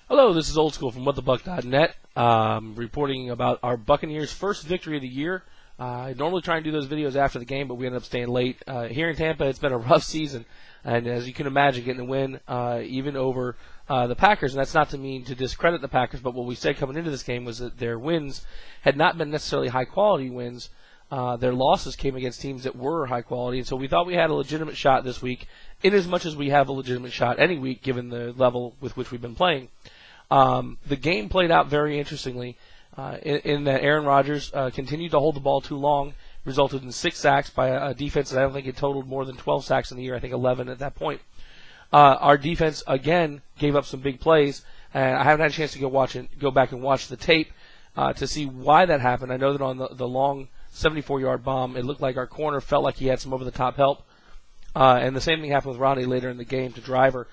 Hello, this is Old School from whatthebuck.net, reporting about our Buccaneers' first victory of the year. I normally try and do those videos after the game, but we ended up staying late. Here in Tampa, it's been a rough season, and as you can imagine, getting a win even over the Packers, and that's not to mean to discredit the Packers, but what we said coming into this game was that their wins had not been necessarily high-quality wins. Their losses came against teams that were high quality, and so we thought we had a legitimate shot this week, in as much as we have a legitimate shot any week, given the level with which we've been playing. The game played out very interestingly in that Aaron Rodgers continued to hold the ball too long, resulted in 6 sacks by a defense that I don't think it totaled more than 12 sacks in the year, I think 11 at that point. Our defense, again, gave up some big plays, and I haven't had a chance to go back and watch the tape to see why that happened. I know that on the long 74-yard bomb, it looked like our corner felt like he had some over-the-top help. And the same thing happened with Ronnie later in the game to Driver.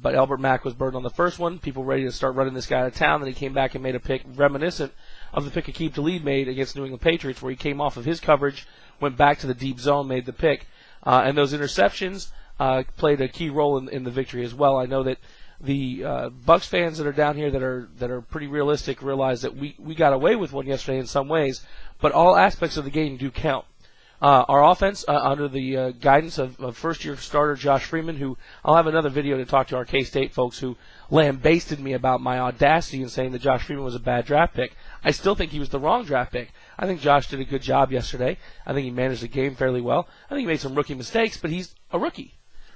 But Albert Mack was burned on the first one. People ready to start running this guy out of town. Then he came back and made a pick reminiscent of the pick Aqib Talib made against New England Patriots, where he came off of his coverage, went back to the deep zone, made the pick. And those interceptions played a key role in the victory as well. I know that the Bucs fans that are down here that are pretty realistic realize that we got away with one yesterday in some ways, but all aspects of the game do count. Our offense, under the guidance of first-year starter Josh Freeman, who I'll have another video to talk to our K-State folks who lambasted me about my audacity in saying that Josh Freeman was a bad draft pick. I still think he was the wrong draft pick. I think Josh did a good job yesterday. I think he managed the game fairly well. I think he made some rookie mistakes, but he's a rookie,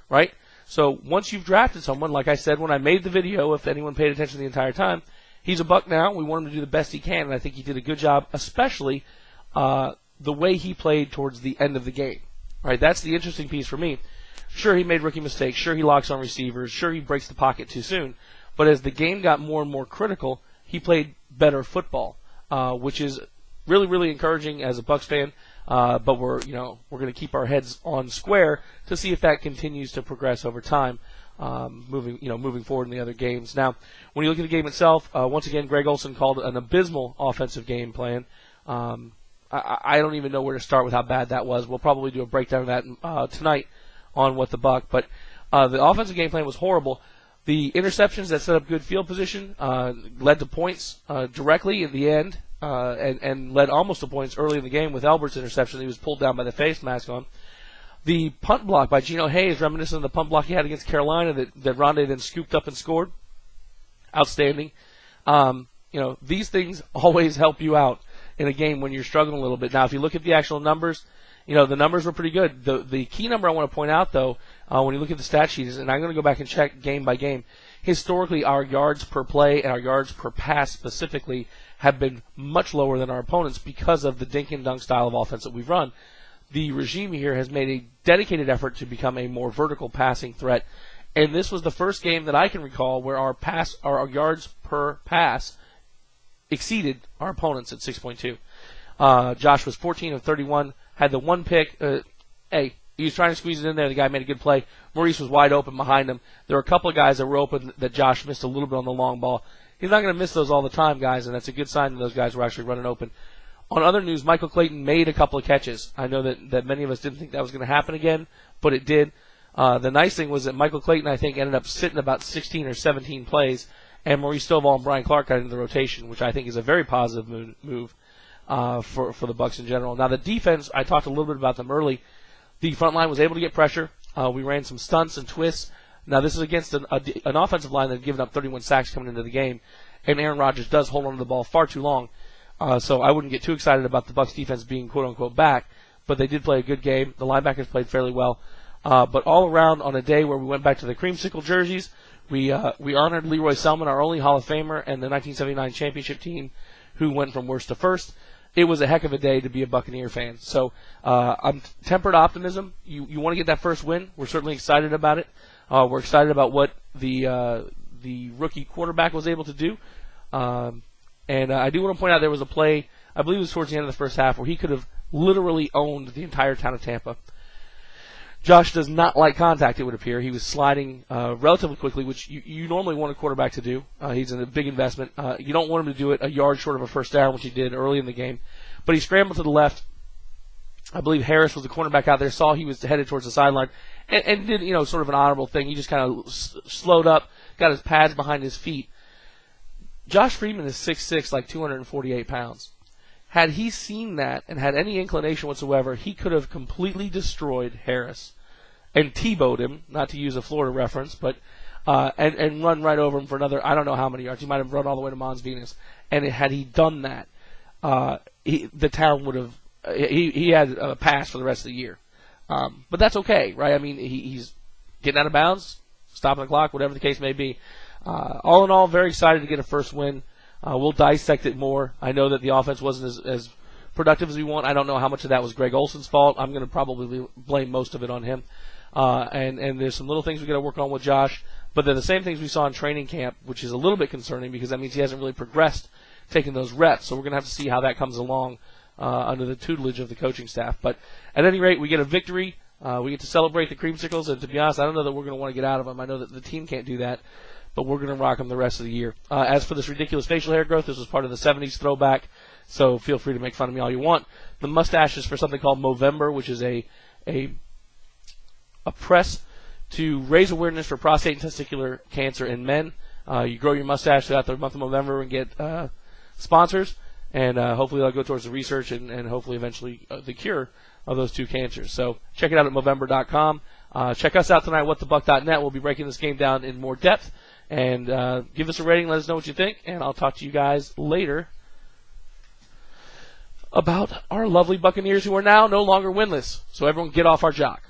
right? So once you've drafted someone, like I said when I made the video, if anyone paid attention the entire time, he's a Buck now. We want him to do the best he can, and I think he did a good job, especially the way he played towards the end of the game. Right? That's the interesting piece for me. Sure, he made rookie mistakes. Sure, he locks on receivers. Sure, he breaks the pocket too soon. But as the game got more and more critical, he played better football, which is really, really encouraging as a Bucs fan. But we're going to keep our heads on square to see if that continues to progress over time, moving forward in the other games. Now, when you look at the game itself, once again, Greg Olson called an abysmal offensive game plan. I don't even know where to start with how bad that was. We'll probably do a breakdown of that tonight on What the Buck. But the offensive game plan was horrible. The interceptions that set up good field position led to points directly in the end. And led almost to points early in the game with Albert's interception. He was pulled down by the face mask on. The punt block by Geno Hayes, reminiscent of the punt block he had against Carolina that Rondé then scooped up and scored. Outstanding. These things always help you out in a game when you're struggling a little bit. Now, if you look at the actual numbers, the numbers were pretty good. The key number I want to point out, though, when you look at the stat sheet, and I'm going to go back and check game by game, historically our yards per play and our yards per pass specifically have been much lower than our opponents because of the dink and dunk style of offense that we've run. The regime here has made a dedicated effort to become a more vertical passing threat, and this was the first game that I can recall where our yards per pass exceeded our opponents at 6.2. Josh was 14 of 31, had the one pick. He was trying to squeeze it in there. The guy made a good play. Maurice was wide open behind him. There were a couple of guys that were open that Josh missed a little bit on the long ball. He's not going to miss those all the time, guys, and that's a good sign that those guys were actually running open. On other news, Michael Clayton made a couple of catches. I know that many of us didn't think that was going to happen again, but it did. The nice thing was that Michael Clayton, I think, ended up sitting about 16 or 17 plays, and Maurice Stovall and Brian Clark got into the rotation, which I think is a very positive move for the Bucs in general. Now, the defense, I talked a little bit about them early. The front line was able to get pressure. We ran some stunts and twists. Now, this is against an offensive line that had given up 31 sacks coming into the game, and Aaron Rodgers does hold on to the ball far too long. So I wouldn't get too excited about the Bucs defense being quote-unquote back, but they did play a good game. The linebackers played fairly well. But all around, on a day where we went back to the creamsicle jerseys, we honored Leroy Selman, our only Hall of Famer, and the 1979 championship team who went from worst to first. It was a heck of a day to be a Buccaneer fan. So I'm tempered optimism. You want to get that first win. We're certainly excited about it. We're excited about what the rookie quarterback was able to do. And I do want to point out there was a play, I believe it was towards the end of the first half, where he could have literally owned the entire town of Tampa. Josh does not like contact, it would appear. He was sliding relatively quickly, which you normally want a quarterback to do. He's in a big investment. You don't want him to do it a yard short of a first down, which he did early in the game. But he scrambled to the left. I believe Harris was the cornerback out there, saw he was headed towards the sideline, and did, sort of an honorable thing. He just kind of slowed up, got his pads behind his feet, Josh Freeman is 6'6", like 248 pounds. Had he seen that and had any inclination whatsoever, he could have completely destroyed Harris and T-bowed him, not to use a Florida reference, but and run right over him for another, I don't know how many yards. He might have run all the way to Mons Venus. And had he done that, the town would have, he had a pass for the rest of the year. But that's okay, right? I mean, he's getting out of bounds, stopping the clock, whatever the case may be. All in all, very excited to get a first win. We'll dissect it more. I know that the offense wasn't as productive as we want. I don't know how much of that was Greg Olson's fault. I'm going to probably blame most of it on him. And there's some little things we got to work on with Josh. But they're the same things we saw in training camp, which is a little bit concerning because that means he hasn't really progressed taking those reps. So we're going to have to see how that comes along under the tutelage of the coaching staff. But at any rate, we get a victory. We get to celebrate the creamsicles. And to be honest, I don't know that we're going to want to get out of them. I know that the team can't do that. But we're going to rock them the rest of the year. As for this ridiculous facial hair growth, this was part of the 70s throwback, so feel free to make fun of me all you want. The mustache is for something called Movember, which is a press to raise awareness for prostate and testicular cancer in men. You grow your mustache throughout the month of November and get sponsors, and hopefully that'll go towards the research and hopefully eventually the cure of those two cancers. So check it out at Movember.com. Check us out tonight at whatthebuck.net. We'll be breaking this game down in more depth. And give us a rating, let us know what you think, and I'll talk to you guys later about our lovely Buccaneers who are now no longer winless. So everyone get off our jock.